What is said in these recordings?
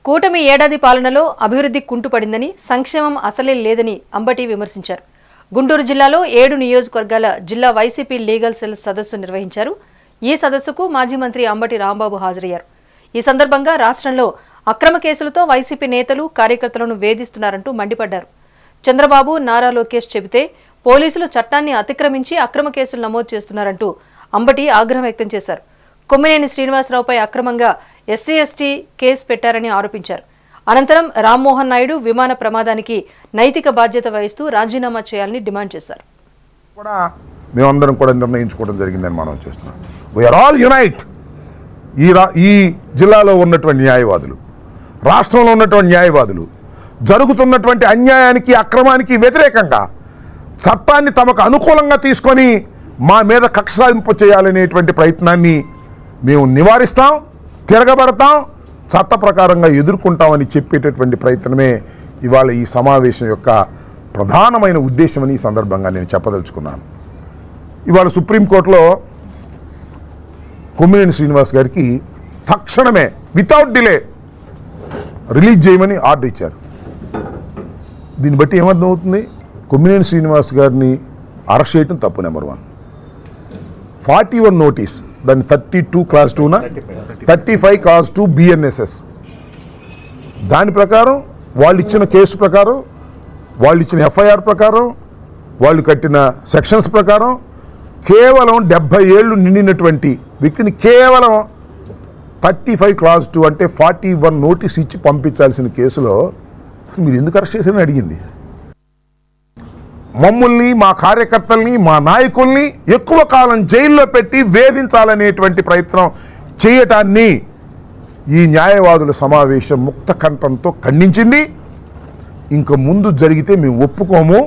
కూటమి ఏడాది పాలనలో అభివృద్ధి కుంటుపడిందని, సంక్షేమం అసలే లేదని అంబటి విమర్శించారు. గుంటూరు జిల్లాలో 7 నియోజకవర్గాల జిల్లా వైసీపీ లీగల్ సెల్ సదస్సు నిర్వహించారు. ఈ సదస్సుకు మాజీ మంత్రి అంబటి రాంబాబు హాజరయ్యారు. ఈ సందర్భంగా రాష్ట్రంలో అక్రమ కేసులతో వైసీపీ నేతలు, కార్యకర్తలను వేధిస్తున్నారంటూ మండిపడ్డారు. చంద్రబాబు, నారా లోకేష్ చెబితే పోలీసులు చట్టాన్ని అతిక్రమించి అక్రమ కేసులు నమోదు చేస్తున్నారంటూ అంబటి ఆగ్రహం వ్యక్తం చేశారు. కొమ్మినేని శ్రీనివాసరావుపై అక్రమంగా ఎస్సీ/ఎస్టీ కేసు పెట్టారని ఆరోపించారు. అనంతరం రామ్మోహన్ నాయుడు విమాన ప్రమాదానికి నైతిక బాధ్యత వహిస్తూ రాజీనామా చేయాలని డిమాండ్ చేశారు. మేమందరం కూడా నిర్ణయించుకోవడం జరిగిందని మనం చేస్తున్నాం. We are all unite. ఈ జిల్లాలో ఉన్నటువంటి న్యాయవాదులు, రాష్ట్రంలో ఉన్నటువంటి న్యాయవాదులు జరుగుతున్నటువంటి అన్యాయానికి, అక్రమానికి వ్యతిరేకంగా చట్టాన్ని తమకు అనుకూలంగా తీసుకొని మా మీద కక్ష సాధింపు చేయాలనేటువంటి ప్రయత్నాన్ని మేము నివారిస్తాం, తిరగబడతాం, చట్ట ప్రకారంగా ఎదుర్కొంటామని చెప్పేటటువంటి ప్రయత్నమే ఇవాళ ఈ సమావేశం యొక్క ప్రధానమైన ఉద్దేశమని ఈ సందర్భంగా నేను చెప్పదలుచుకున్నాను. ఇవాళ సుప్రీంకోర్టులో కొమ్మినేని శ్రీనివాస్ గారికి తక్షణమే వితౌట్ డిలే రిలీజ్ చేయమని ఆర్డర్ ఇచ్చారు. దీన్ని బట్టి ఏమర్థమవుతుంది? కొమ్మినేని శ్రీనివాస్ గారిని అరెస్ట్ చేయటం తప్పు. నెంబర్ 1. 41 నోటీస్, దాన్ని 32 క్లాస్ 2నా 35 క్లాస్ 2 BNSS. దాని ప్రకారం వాళ్ళు ఇచ్చిన కేసు ప్రకారం, వాళ్ళు ఇచ్చిన FIR ప్రకారం, వాళ్ళు కట్టిన సెక్షన్స్ ప్రకారం కేవలం 70 ఏళ్ళు నిండినటువంటి వ్యక్తిని కేవలం 35 క్లాస్ 2 అంటే 41 నోటీస్ ఇచ్చి పంపించాల్సిన కేసులో మీరు ఎందుకు అరెస్ట్ చేశారని అడిగింది. మమ్మల్ని, మా కార్యకర్తల్ని, మా నాయకుల్ని ఎక్కువ కాలం జైల్లో పెట్టి వేధించాలనేటువంటి ప్రయత్నం చేయటాన్ని ఈ న్యాయవాదుల సమావేశం ముక్త కంఠంతో ఖండించింది. ఇంక ముందు జరిగితే మేము ఒప్పుకోము,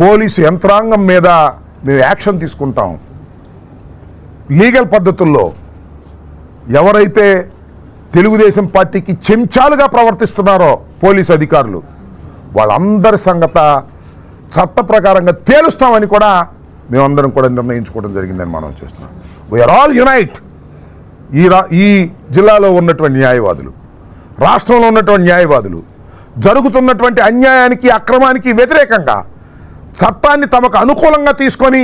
పోలీసు యంత్రాంగం మీద మేము యాక్షన్ తీసుకుంటాం. లీగల్ పద్ధతుల్లో ఎవరైతే తెలుగుదేశం పార్టీకి చెంచాలుగా ప్రవర్తిస్తున్నారో పోలీసు అధికారులు, వాళ్ళందరి సంగత చట్ట ప్రకారంగా తేలుస్తామని కూడా మేమందరం కూడా నిర్ణయించుకోవడం జరిగిందని మనం చేస్తున్నాం. We are all unite. ఈ జిల్లాలో ఉన్నటువంటి న్యాయవాదులు, రాష్ట్రంలో ఉన్నటువంటి న్యాయవాదులు జరుగుతున్నటువంటి అన్యాయానికి, అక్రమానికి వ్యతిరేకంగా చట్టాన్ని తమకు అనుకూలంగా తీసుకొని